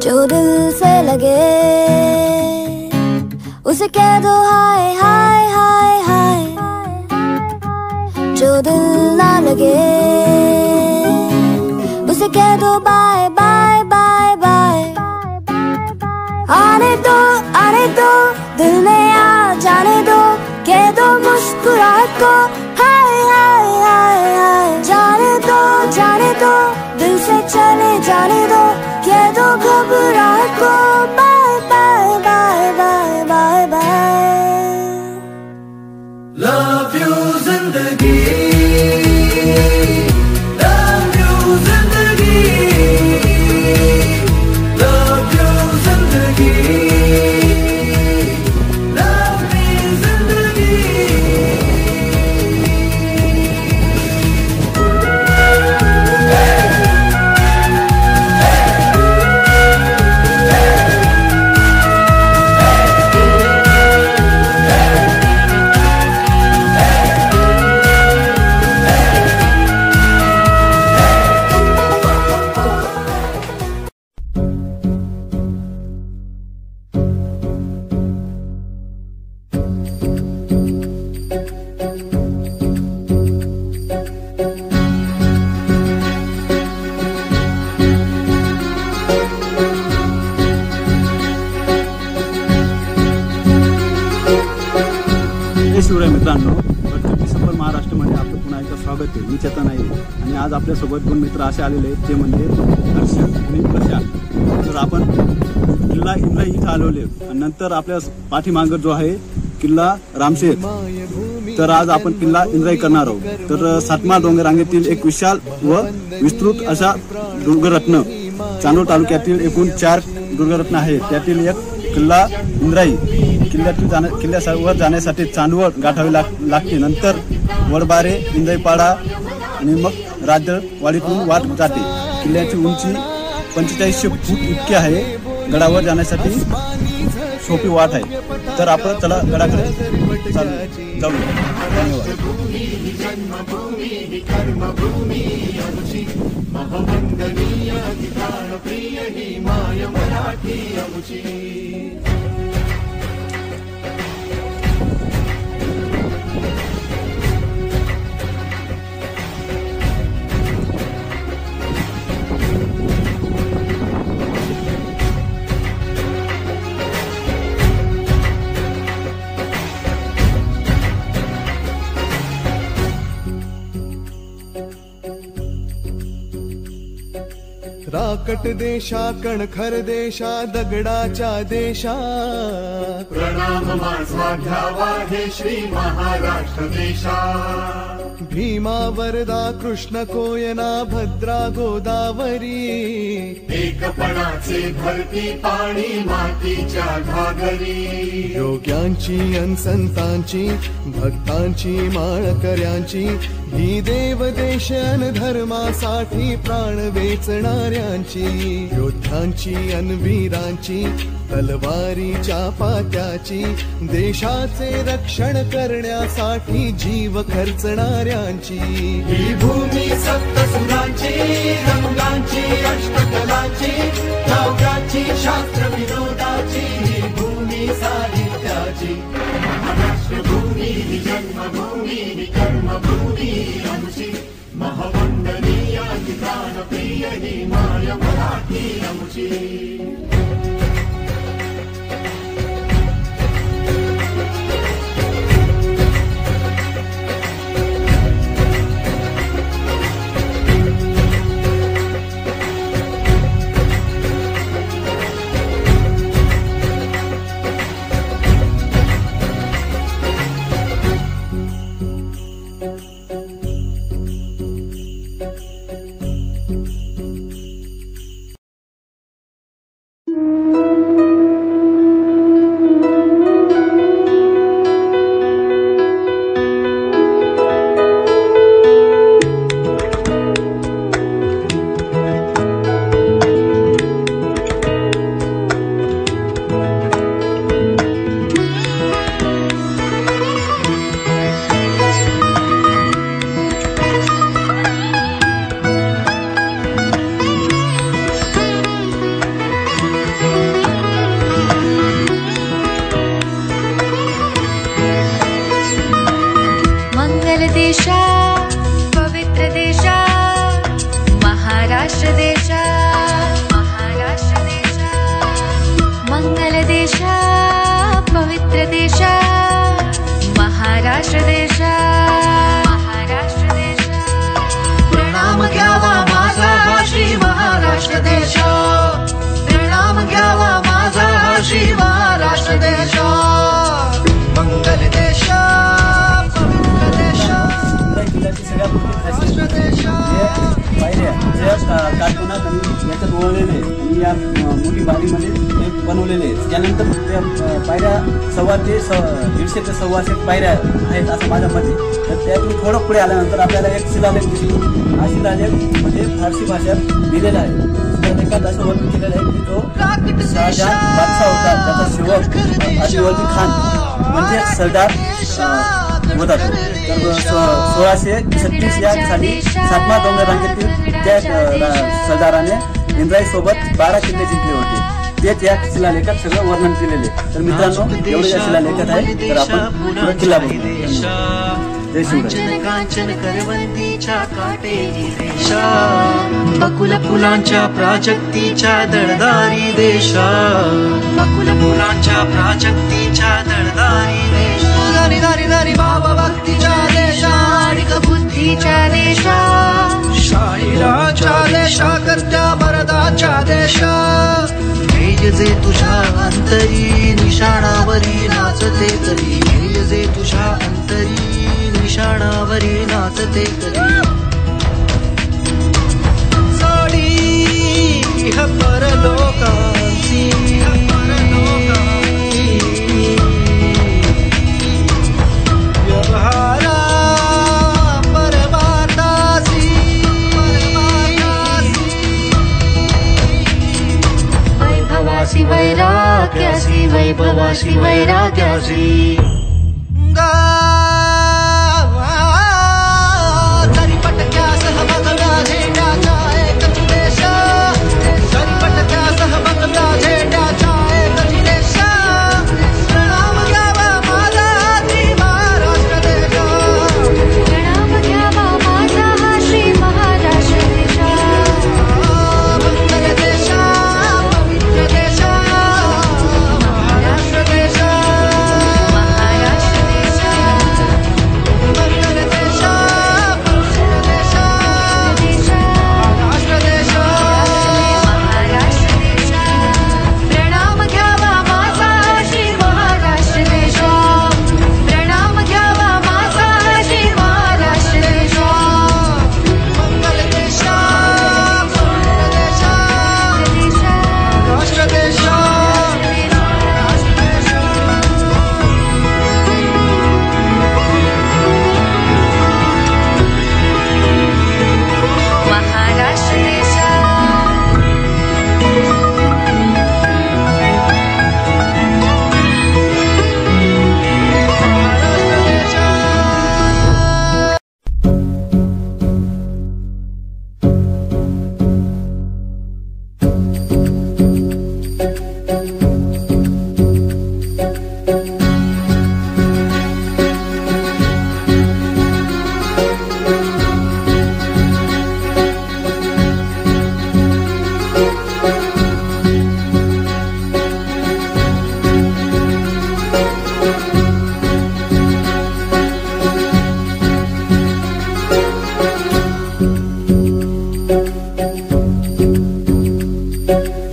जो दिल से लगे उसे कह दो हाय हाय हाय हाय, जो दिल ना लगे उसे कह दो बाय बाय बाय बाय। आने दो दिल में आ जाने दो, कह दो मुस्कुराहट को हाय हाय हाय हाय। जाने दो दिल से चले जाने दो, कह दो घबराहट को bye bye bye bye bye bye. Love you जिंदगी, लव यू जिंदगी, लव यू जिंदगी, लव मी जिंदगी। शिवराय मित्रांनो, 32 डिसेंबर महाराष्ट्रामध्ये आपलं पुन्हा एकदा स्वागत आहे। मी चेतन आहे आणि आज आपल्यासोबत 2 मित्र असे आलेले आहेत, ते म्हणजे हर्षद आणि प्रशांत। तर आपण किल्ला इंद्राई इथं आलेले आणि नंतर आपल्या पाठीमागं जो आहे किल्ला रामशेत, तर आज आपण किल्ला इंद्राई करणार आहोत। तर सातमा डोंगर रांगेतील एक विशाल व विस्तृत अशा दुर्गरत्न चांदोड तालुक्यातील एकूण 4 दुर्गरत्न आहेत, त्यातील एक किल्ला इंद्राई। किल्ल्यावर जाण्यासाठी चांदवड गाठावी लागते, नंतर वडबारे, इंद्राईपाडा आणि मग राजवाडीतून वाट जाते। किल्ल्याची उंची 4500 फूट इतकी आहे। गडावर जाण्यासाठी सोपी वाट आहे। तर आपण चला गडाकडे जाऊया। राकट देशा कणखर देशा दगडाच्या देशा, प्रणाम माझा घ्यावा हे श्री महाराष्ट्र देशा। भीमा वरदा कृष्ण कोयना भद्रा गोदावरी, एकपणाचे भरती पाणी मातीच्या घागरी। योग्यांची अन संतांची भक्तांची माळकऱ्यांची, ही देव देश अन धर्मासाठी प्राण वेचणाऱ्यांची, योद्ध्यांची अन वीरांची तलवारीच्या पात्याची, देशाचे रक्षण करण्यासाठी जीव खर्चणाऱ्यांची। ही भूमी सप्तसुरांची, रंगांची अष्टकलांची, काव्याची शास्त्र विनोदाची, ही भूमी साहित्याची। महाराष्ट्र भूमी ही जन्मभूमी ही कर्मभूमी आमची, महावंदनीय ही प्राणप्रिय ही माय मराठी आमची। देशा महाराष्ट्र देशा महाराष्ट्र देशा प्रणाम घ्यावा माझा श्री महाराष्ट्र देश प्रणाम घ्यावा माझा श्री महाराष्ट्र देश मंगल देश पवित्र देश राष्ट्र देश पायऱ्या ज्या कार्टुनात आणि याच्यात ओळलेले आणि या मोठी बारीमध्ये ते बनवलेले त्यानंतर त्या पायऱ्या 150 ते 150 पायऱ्या आहेत असं माझ्या मते. तर त्यातून थोडं पुढे आल्यानंतर आपल्याला एक शिलालेख दिसतो. हा शिलालेख म्हणजे फारसी भाषेत लिहिलेला आहे. शिलालेखात असं वर्णन केलेलं आहे की तो शहाजहान बादशाह होता, त्याचा सेवक आदिवासी खान म्हणजे सरदार होता. तर 1636 या साली 7मा डोंगर रांगेतील त्या सरदाराने इंद्राईसोबत 12 किल्ले जिंकले होते. तेच या शिलालेखात सगळं वर्णन केलेले. तर मित्रांनो एवढं या शिलालेखात आहे. तर आपण पुढे किल्ला बघू. जय शिवराय. कांचन करवंतीच्या काटेरी देशा बकुल फुलांच्या प्राजक्तीच्या दळदारी देशा बकुल फुलांच्या प्राजक्तीच्या दळदारी देशा दारी दारी दारी बाबा भक्तीच्या देशा आणि बुद्धीच्या देशा शाहिराच्या देशा करत्या भरदाच्या देशा तेज जे तुझ्या अंतरी निशाणावरी नाचते तरी तेज जे तुझ्या अंतरी निशाणावरी नाचते करी सोडी परलोकांची व्यवहारा परमार्थाची वैभवासी वैराग्यासी वैभवासी वैराग्यासी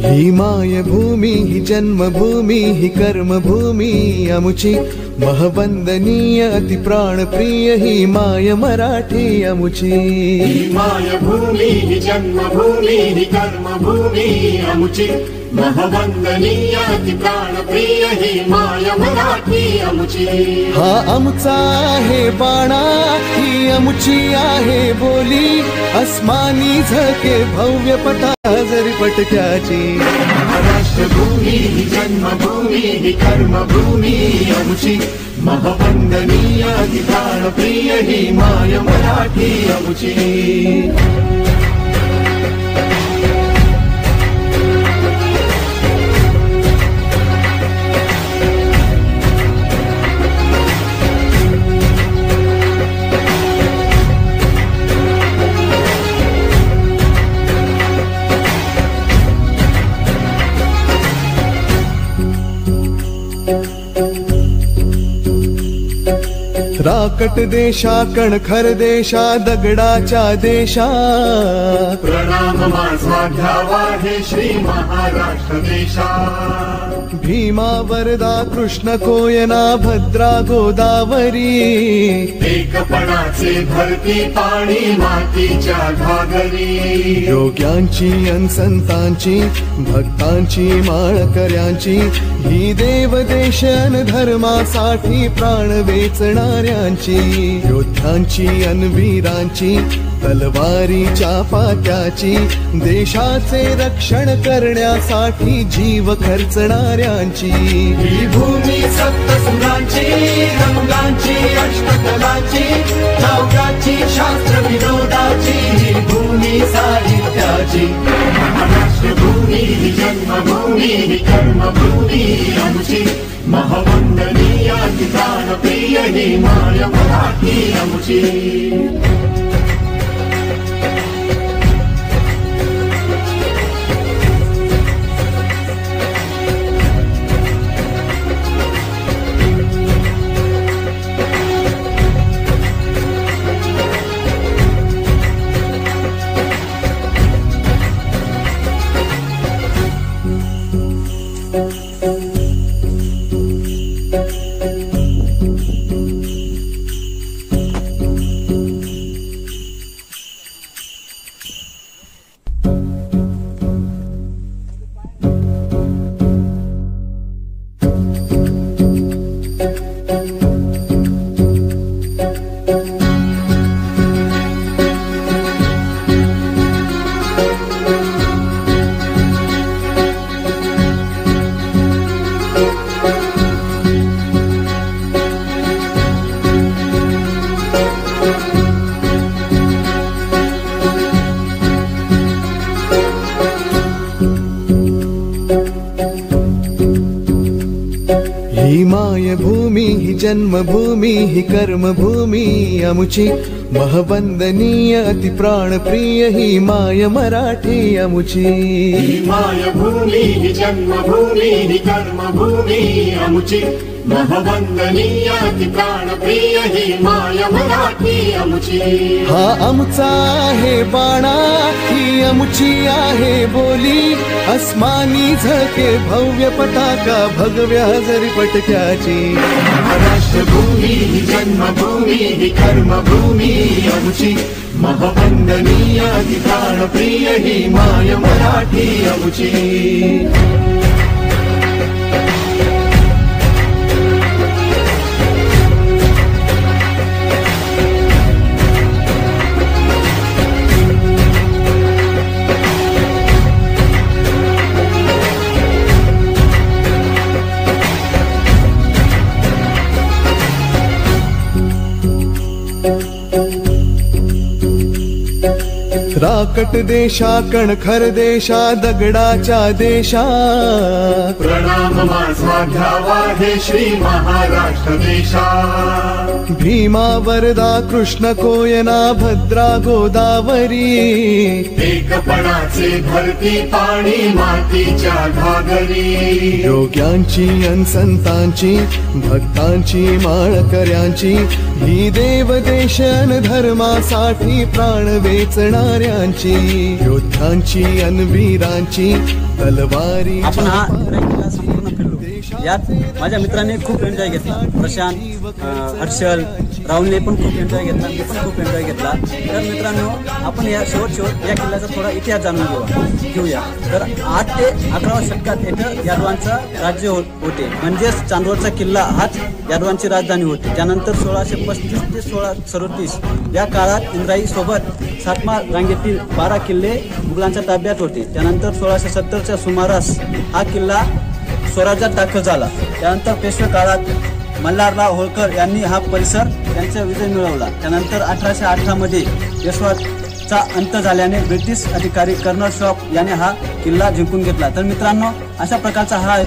ही मायभूमी ही जन्मभूमी ही कर्मभूमी अमुची महवंदनीय अति प्राणप्रिय ही माय मराठी अमुची. ही मायभूमी ही जन्मभूमी ही कर्मभूमी अमुची महवंदनीय अति प्राणप्रिय ही माय मराठी अमुची. हा आमचा आहे बाणा ही अमुची आहे बोली अस्मानी झके भव्य पटा जरी पटक्याची. महाराष्ट्र भूमी ही जन्मभूमी ही कर्मभूमी अमुची महवंदनीय अति प्राणप्रिय ही माय मराठी अमुची. राकट देशा कणखर देशा दगडाच्या देशा प्रणाम माझा घ्यावा हे श्री महाराष्ट्र देशा भीमा वरदा कृष्ण कोयना भद्रा गोदावरी एकपणाचे भरती पाणी मातीच्या घागरी योग्यांची अन संतांची भक्तांची माळकऱ्यांची ही देवदेश अन धर्मासाठी प्राण वेचणाऱ्यांची योद्ध्यांची अन वीरांची तलवारीच्या पात्याची देशाचे रक्षण करण्यासाठी जीव खर्चणाऱ्यांची ही भूमी सप्तसुरांची रंगांची अष्टकलांची काव्याची शास्त्र विनोदाची ही भूमी साहित्याची महाराष्ट्र भूमी ही जन्मभूमी ही कर्मभूमी आमची महवंदनीय प्राणप्रिय ही माय मराठी आमची ही मायभूमी ही जन्मभूमी ही कर्मभूमी आमुची महवंदनीय अति प्राणप्रिय ही माय मराठी आमुची ही मायभूमी ही जन्मभूमी ही कर्मभूमी आमची महवंदनीय अति प्राणप्रिय ही माय मराठी आमची हा आमचा आहे बाणा ही आमुची आहे बोली अस्मानी झळके भव्य पताका भगव्या जरी पटक्याची महाराष्ट्र भूमी ही जन्मभूमी ही कर्मभूमी आमची महवंदनीय अति प्राणप्रिय ही माय मराठी आमची राकट देशा कणखर देशा दगडाच्या देशा प्रणाम माझा घ्यावा हे श्री महाराष्ट्र देशा भीमा वरदा कृष्ण कोयना भद्रा गोदावरी एकपणाचे भरती पाणी मातीच्या घागरी योग्यांची अन संतांची भक्तांची माळकऱ्यांची ही देवदेश अन धर्मासाठी प्राण वेचणाऱ्यांची योद्ध्यांची अन वीरांची तलवारी आपण हा किल्ला संपूर्ण फिरलो. यात माझ्या मित्रांनी खूप एन्जॉय घेतला. प्रशांत, हर्षल, राहुलने पण खूप एन्जॉय घेतला. मी पण खूप एन्जॉय घेतला. तर मित्रांनो, आपण या शेवट या किल्ल्याचा थोडा इतिहास जाणून घेऊया. तर 8 ते 11व्या शतकात येथे यादवांचं राज्य होते. म्हणजेच चांदवडचा किल्ला हाच यादवांची राजधानी होती. त्यानंतर 1635 ते 1637 या काळात इंद्राई सोबत सातमा रांगेतील 12 किल्ले मुघलांच्या ताब्यात होते. त्यानंतर 1670च्या सुमारास हा किल्ला स्वराज्यात दाखल झाला. त्यानंतर पेशवे काळात मल्हारराव होळकर यांनी हा परिसर त्यांचा विजय मिळवला. त्यानंतर 1818 मध्ये पेशवाचा अंत झाल्याने ब्रिटिश अधिकारी कर्नल शॉप याने हा किल्ला जिंकून घेतला. तर मित्रांनो, अशा प्रकारचा हा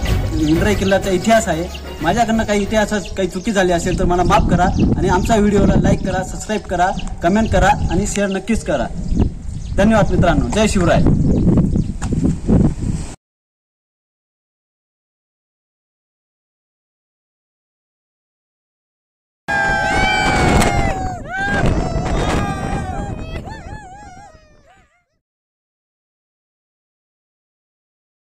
इंद्राई किल्ल्याचा इतिहास आहे. माझ्याकडनं काही इतिहासात काही चुकी झाली असेल तर मला माफ करा आणि आमच्या व्हिडिओला लाईक करा, सबस्क्राईब करा, कमेंट करा आणि शेअर नक्कीच करा. धन्यवाद मित्रांनो. जय शिवराय.